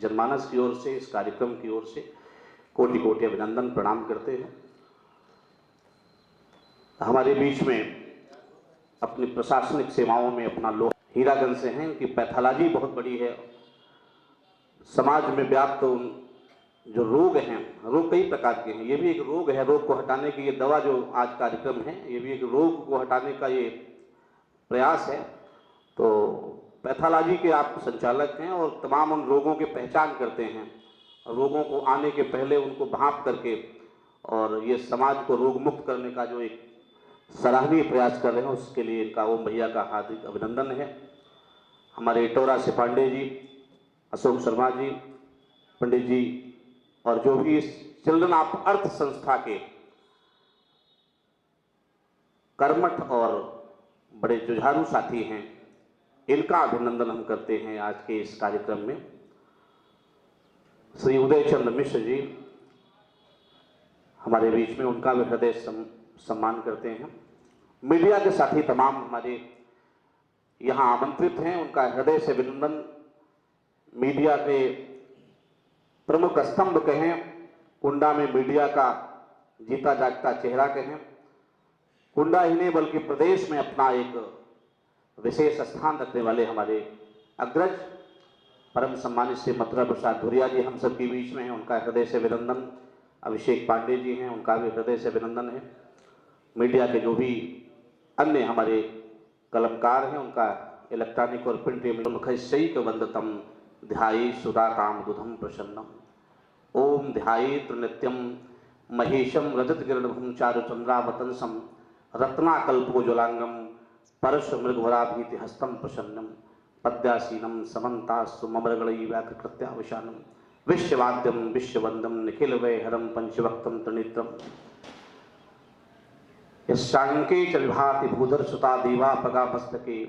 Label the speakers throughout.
Speaker 1: जनमानस की ओर से, इस कार्यक्रम की ओर से कोटि कोटि अभिनंदन प्रणाम करते हैं। हमारे बीच में अपनी प्रशासनिक सेवाओं में अपना लोग हीरागंज से हैं, इनकी पैथोलॉजी बहुत बड़ी है। समाज में व्याप्त जो रोग हैं, रोग कई प्रकार के हैं, ये भी एक रोग है। रोग को हटाने की ये दवा जो आज कार्यक्रम है, ये भी एक रोग को हटाने का ये प्रयास है। तो पैथोलॉजी के आप संचालक हैं और तमाम उन रोगों की पहचान करते हैं, रोगों को आने के पहले उनको भांप करके और ये समाज को रोग मुक्त करने का जो एक सराहनीय प्रयास कर रहे हैं, उसके लिए इनका ओम भैया का हार्दिक अभिनंदन है। हमारे इटौरा से पांडे जी, अशोक शर्मा जी, पंडित जी और जो भी इस चिल्ड्रन ऑफ अर्थ संस्था के कर्मठ और बड़े जुझारू साथी हैं, इनका अभिनंदन हम करते हैं आज के इस कार्यक्रम में। श्री उदय चंद्र मिश्र जी हमारे बीच में, उनका भी हृदय सम्मान करते हैं। मीडिया के साथी तमाम हमारे यहाँ आमंत्रित हैं, उनका हृदय से अभिनंदन। मीडिया के प्रमुख स्तंभ कहें, कुंडा में मीडिया का जीता जागता चेहरा कहें, कुंडा ही नहीं बल्कि प्रदेश में अपना एक विशेष स्थान रखने वाले हमारे अग्रज परम सम्मानित श्री मथुरा प्रसाद धुरिया जी हम सबके बीच में हैं, उनका हृदय से अभिनंदन। अभिषेक पांडे जी हैं, उनका भी हृदय से अभिनंदन है। मीडिया के जो भी अन्य हमारे कलमकार हैं, उनका इलेक्ट्रॉनिक और प्रिंट मीडिया वंदतम ध्यायी सुधा काम दुधम प्रसन्नम। ओम ध्यायेत नित्यम महेशम रजत गिरणभुम चारुचंद्रावतंसम रत्नाकल्पोज्वलांगम परश मृगवराभीति हस्तम प्रसन्नम पद्यासीनम समन्तास्तु ममरगणई व्याकृत्यावशानम विश्ववाद्यम विश्ववंदम निखिल वैहरम पंचवक्तम त्रिनेत्रम यशांके च विभाति भूधर सुता देवा पगा मस्तके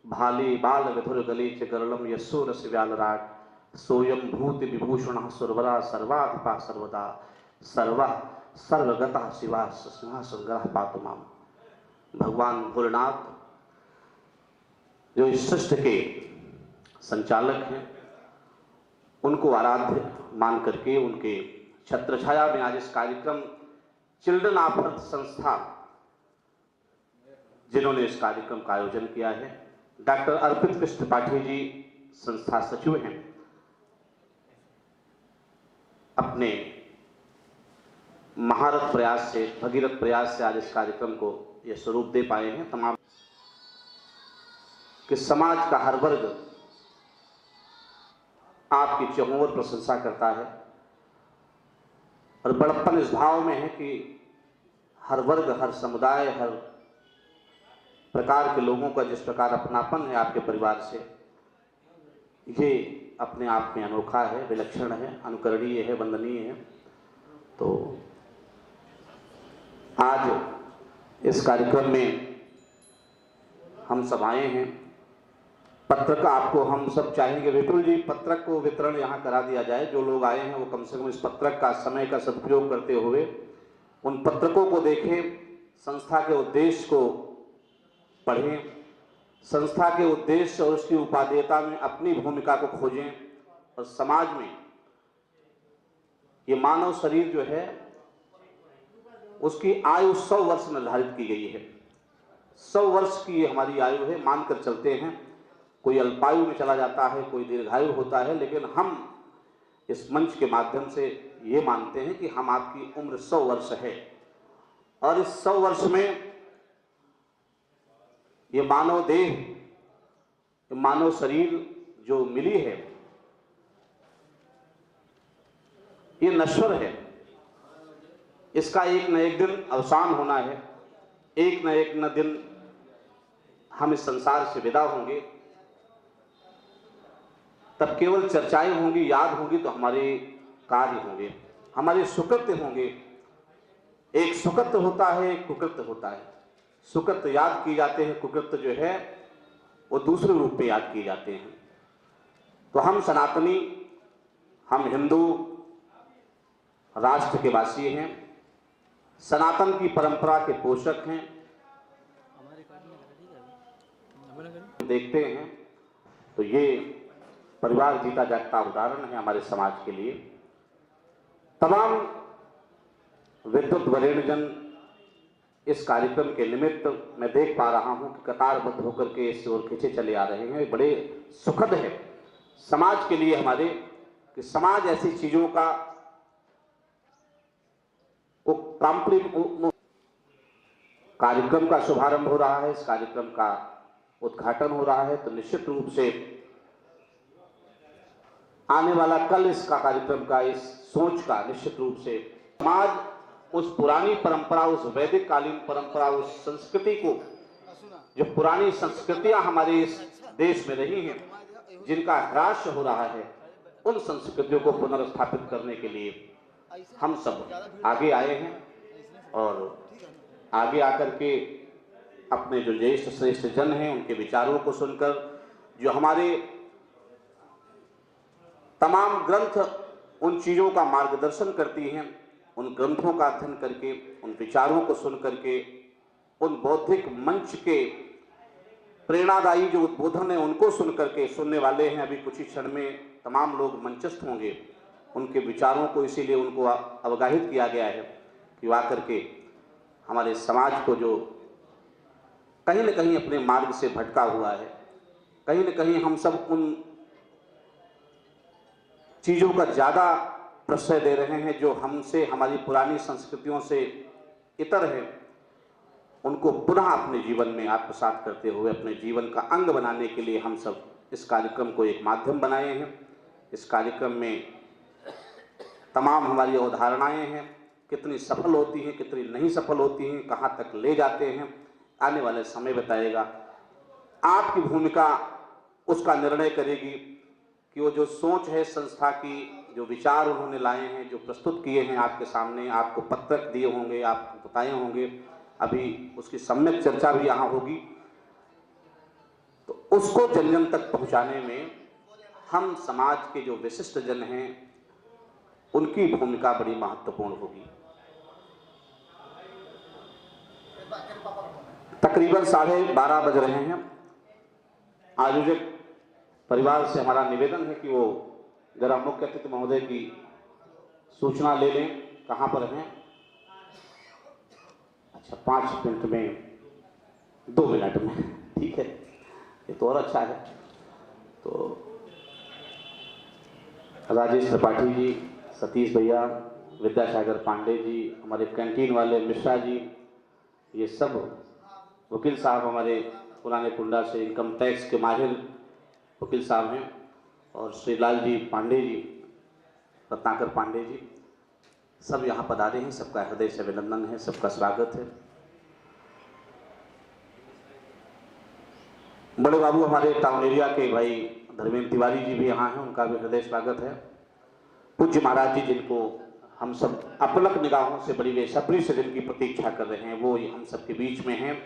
Speaker 1: भाले बाल विधुर गले च गरलम यस्सो रस व्यालराट सोयम भूति विभूषण सुरवरा सर्वाधिपा सर्वदा सर्व सर्वगता शिवा सिंहासनग्रह पातु माम। भगवान भोलेनाथ जो इस सृष्टि के संचालक हैं, उनको आराध्य मान करके उनके छत्रछाया में आज इस कार्यक्रम चिल्ड्रन ऑफ अर्थ संस्था जिन्होंने इस कार्यक्रम का आयोजन किया है, डॉक्टर अर्पित कृष्ण त्रिपाठी जी संस्था सचिव हैं, अपने महारथ प्रयास से, भगीरथ प्रयास से आज इस कार्यक्रम को यह स्वरूप दे पाए हैं। तमाम कि समाज का हर वर्ग आपकी चहुओर प्रशंसा करता है और बड़प्पन इस भाव में है कि हर वर्ग, हर समुदाय, हर प्रकार के लोगों का जिस प्रकार अपनापन है आपके परिवार से, ये अपने आप में अनोखा है, विलक्षण है, अनुकरणीय है, वंदनीय है। तो आज इस कार्यक्रम में हम सब आए हैं। पत्रक आपको हम सब चाहेंगे, विपुल जी, पत्रक को वितरण यहाँ करा दिया जाए। जो लोग आए हैं वो कम से कम इस पत्रक का समय का सदुपयोग करते हुए उन पत्रकों को देखें, संस्था के उद्देश्य को पढ़ें, संस्था के उद्देश्य और उसकी उपादेयता में अपनी भूमिका को खोजें और समाज में ये मानव शरीर जो है उसकी आयु 100 वर्ष निर्धारित की गई है। 100 वर्ष की हमारी आयु है, मानकर चलते हैं। कोई अल्पायु में चला जाता है, कोई दीर्घायु होता है, लेकिन हम इस मंच के माध्यम से ये मानते हैं कि हम आपकी उम्र 100 वर्ष है और इस 100 वर्ष में ये मानव देह, ये मानव शरीर जो मिली है, ये नश्वर है। इसका एक न एक दिन अवसान होना है, एक न एक न दिन हम इस संसार से विदा होंगे। तब केवल चर्चाएं होंगी, याद होंगी तो हमारे कार्य होंगे, हमारे सुकृत्य होंगे। एक सुकृत्य होता है, एक कुकृत्य होता है। सुकृत्य याद किए जाते हैं, कुकृत्य जो है वो दूसरे रूप में याद किए जाते हैं। तो हम सनातनी, हम हिंदू राष्ट्र के वासी हैं, सनातन की परंपरा के पोषक हैं। देखते हैं तो ये परिवार जीता जागता उदाहरण है हमारे समाज के लिए। तमाम विद्युत वरेण्यजन इस कार्यक्रम के निमित्त मैं देख पा रहा हूं कि कतारबद्ध होकर के इस ओर खींचे चले आ रहे हैं। बड़े सुखद है समाज के लिए हमारे कि समाज ऐसी चीजों का कार्यक्रम का शुभारंभ हो रहा है, इस कार्यक्रम का उद्घाटन हो रहा है, तो निश्चित रूप से आने वाला कल इसका कार्यक्रम का इस सोच का निश्चित रूप से समाज उस पुरानी परंपरा, उस वैदिक कालीन परंपरा, उस संस्कृति को, जो पुरानी संस्कृतियां हमारे इस देश में रही हैं, जिनका ह्रास हो रहा है, उन संस्कृतियों को पुनर्स्थापित करने के लिए हम सब आगे आए हैं और आगे आकर के अपने जो ज्येष्ठ श्रेष्ठ जन हैं उनके विचारों को सुनकर, जो हमारे तमाम ग्रंथ उन चीज़ों का मार्गदर्शन करती हैं, उन ग्रंथों का अध्ययन करके, उन विचारों को सुन करके, उन बौद्धिक मंच के प्रेरणादायी जो उद्बोधन है उनको सुन करके, सुनने वाले हैं अभी कुछ ही क्षण में तमाम लोग मंचस्थ होंगे, उनके विचारों को इसीलिए उनको अवगाहित किया गया है कि वो आकर के हमारे समाज को जो कहीं न कहीं अपने मार्ग से भटका हुआ है, कहीं न कहीं हम सब उन चीज़ों का ज़्यादा प्रश्रय दे रहे हैं जो हमसे, हमारी पुरानी संस्कृतियों से इतर है, उनको पुनः अपने जीवन में आत्मसात करते हुए अपने जीवन का अंग बनाने के लिए हम सब इस कार्यक्रम को एक माध्यम बनाए हैं। इस कार्यक्रम में तमाम हमारी अवधारणाएं हैं, कितनी सफल होती हैं, कितनी नहीं सफल होती हैं, कहाँ तक ले जाते हैं, आने वाले समय बताएगा। आपकी भूमिका उसका निर्णय करेगी कि वो जो सोच है संस्था की, जो विचार उन्होंने लाए हैं, जो प्रस्तुत किए हैं आपके सामने, आपको पत्रक दिए होंगे, आपको बताए होंगे, अभी उसकी सम्यक चर्चा भी यहाँ होगी, तो उसको जन जन तक पहुँचाने में हम समाज के जो विशिष्ट जन हैं उनकी भूमिका बड़ी महत्वपूर्ण होगी। तकरीबन 12:30 बज रहे हैं। आयोजक परिवार से हमारा निवेदन है कि वो जरा मुख्य अतिथि महोदय की सूचना ले लें, कहाँ पर हैं। अच्छा, 5 मिनट में, 2 मिनट में, ठीक है, ये तो और अच्छा है। तो राजेश त्रिपाठी जी, सतीश भैया, विद्यासागर पांडे जी, हमारे कैंटीन वाले मिश्रा जी, ये सब वकील साहब हमारे पुराने कुंडा से इनकम टैक्स के माहिर वकील साहब हैं, और श्रीलाल जी पांडे जी, रत्नाकर पांडे जी, सब यहाँ पधारे हैं। सबका हृदय से अभिनंदन है, सबका स्वागत है। बड़े बाबू हमारे टाउन एरिया के भाई धर्मेंद्र तिवारी जी भी यहाँ हैं, उनका भी हृदय स्वागत है। पूज्य महाराज जी, जिनको हम सब अपलक निगाहों से बड़ी बेसब्री से जिनकी प्रतीक्षा कर रहे हैं, वो हम सबके बीच में हैं।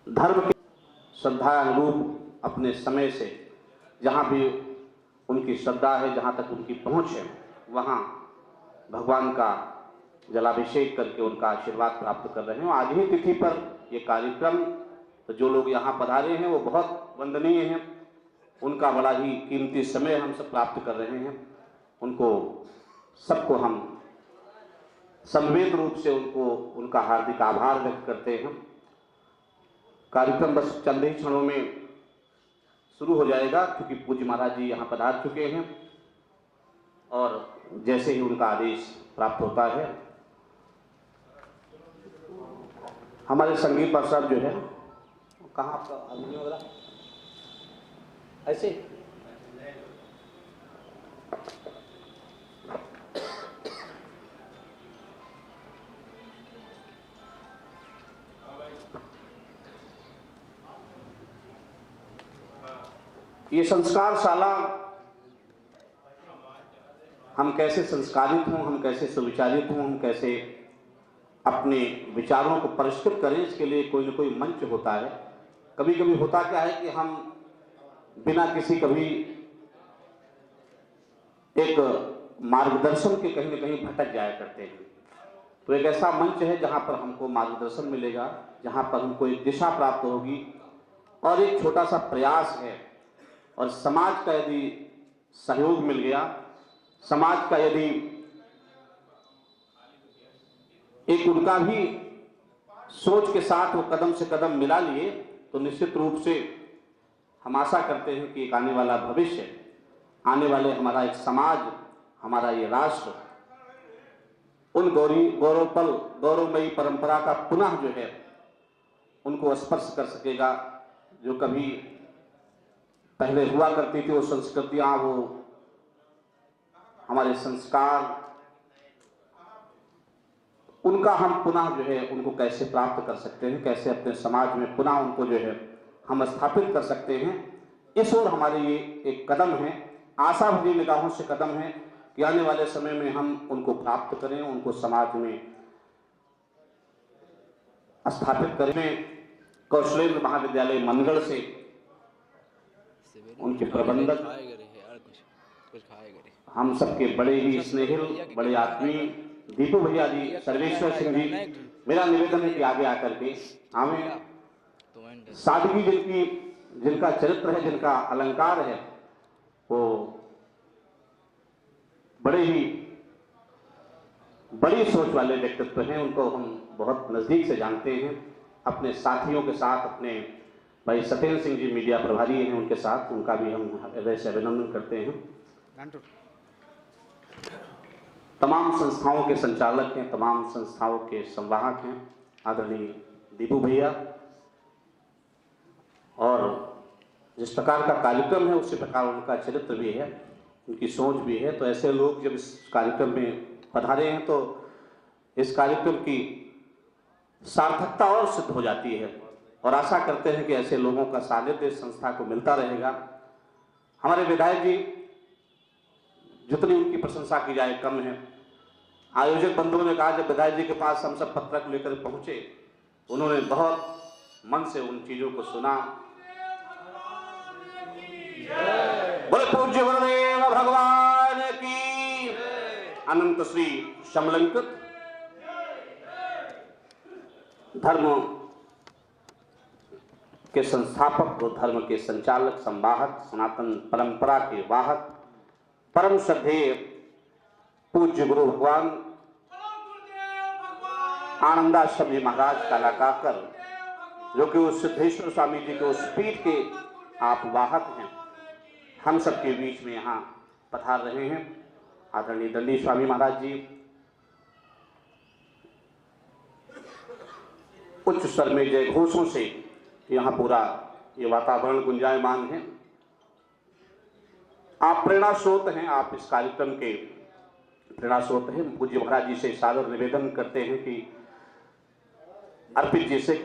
Speaker 1: धर्म के श्रद्धा अनुरूप अपने समय से जहाँ भी उनकी श्रद्धा है, जहाँ तक उनकी पहुँच है, वहाँ भगवान का जलाभिषेक करके उनका आशीर्वाद प्राप्त कर रहे हैं। आज ही तिथि पर ये कार्यक्रम, तो जो लोग यहाँ पधारे हैं वो बहुत वंदनीय हैं, उनका बड़ा ही कीमती समय हम सब प्राप्त कर रहे हैं। उनको सबको हम संवेद रूप से उनका हार्दिक आभार व्यक्त करते हैं। कार्यक्रम बस चंद ही क्षणों में शुरू हो जाएगा, क्योंकि पूज्य महाराज जी यहाँ पधार चुके हैं, और जैसे ही उनका आदेश प्राप्त होता है, हमारे संगीत पार्षद जो है, कहाँ आपका हारमोनियम वगैरह ऐसे ये संस्कारशाला, हम कैसे संस्कारित हों, हम कैसे सुविचारित हों, हम कैसे अपने विचारों को परिष्कृत करें, इसके लिए कोई न कोई मंच होता है। कभी कभी होता क्या है कि हम बिना किसी कभी एक मार्गदर्शन के कहीं न कहीं भटक जाया करते हैं। तो एक ऐसा मंच है जहाँ पर हमको मार्गदर्शन मिलेगा, जहाँ पर हमको एक दिशा प्राप्त होगी, और एक छोटा सा प्रयास है और समाज का यदि सहयोग मिल गया, समाज का यदि एक उनका भी सोच के साथ वो कदम से कदम मिला लिए, तो निश्चित रूप से हम आशा करते हैं कि एक आने वाला भविष्य, आने वाले हमारा एक समाज, हमारा ये राष्ट्र उन गौरवमयी परंपरा का पुनः जो है उनको स्पर्श कर सकेगा, जो कभी पहले हुआ करती थी वो संस्कृतियां, वो हमारे संस्कार, उनका हम पुनः जो है उनको कैसे प्राप्त कर सकते हैं, कैसे अपने समाज में पुनः उनको जो है हम स्थापित कर सकते हैं। इस ओर हमारे ये एक कदम है, आशा भरी निगाहों से कदम है कि आने वाले समय में हम उनको प्राप्त करें, उनको समाज में स्थापित करें। कौशलेंद्र महाविद्यालय मनगढ़ से उनके प्रबंधक हम सबके बड़े ही स्नेहिल, बड़े आत्मीय दीपू भैया जी, सर्वेश्वर सिंह जी, मेरा निवेदन है कि आगे आकर के हमें सादगी जिनका चरित्र है, जिनका अलंकार है, वो बड़े ही बड़ी सोच वाले व्यक्तित्व हैं, उनको हम बहुत नजदीक से जानते हैं। अपने साथियों के साथ, अपने भाई सत्येंद्र सिंह जी मीडिया प्रभारी हैं, उनके साथ उनका भी हम हृदय से अभिनंदन करते हैं। तमाम संस्थाओं के संचालक हैं, तमाम संस्थाओं के संवाहक हैं आदरणीय दीपू भैया, और जिस प्रकार का कार्यक्रम है उसी प्रकार उनका चरित्र भी है, उनकी सोच भी है। तो ऐसे लोग जब इस कार्यक्रम में पधारे हैं तो इस कार्यक्रम की सार्थकता और सिद्ध हो जाती है, और आशा करते हैं कि ऐसे लोगों का सानिध्य इस संस्था को मिलता रहेगा। हमारे विधायक जी, जितनी उनकी प्रशंसा की जाए कम है। आयोजक बंधुओं ने कहा जब विधायक जी के पास हम सब पत्रक लेकर पहुंचे, उन्होंने बहुत मन से उन चीजों को सुना। बोले पूज्य गुरुदेव भगवान की, अनंत श्री समलंकृत धर्म के संस्थापक और धर्म के संचालक, संवाहक, सनातन परंपरा के वाहक, परम श्रद्धेय पूज्य गुरु भगवान आनंदाश्रम जी महाराज कालाकाकर, जो कि उस सिद्धेश्वर स्वामी जी के उस पीठ के आप वाहक हैं, हम सबके बीच में यहाँ पधार रहे हैं। आदरणीय दंडी स्वामी महाराज जी उच्च स्वर में जय घोषों से यहाँ पूरा ये वातावरण गुंजायमान है। आप प्रेरणा स्रोत हैं, आप इस कार्यक्रम के प्रेरणा स्रोत हैं। पूज्य महाराज जी से सादर निवेदन करते हैं कि अर्पित जी से कि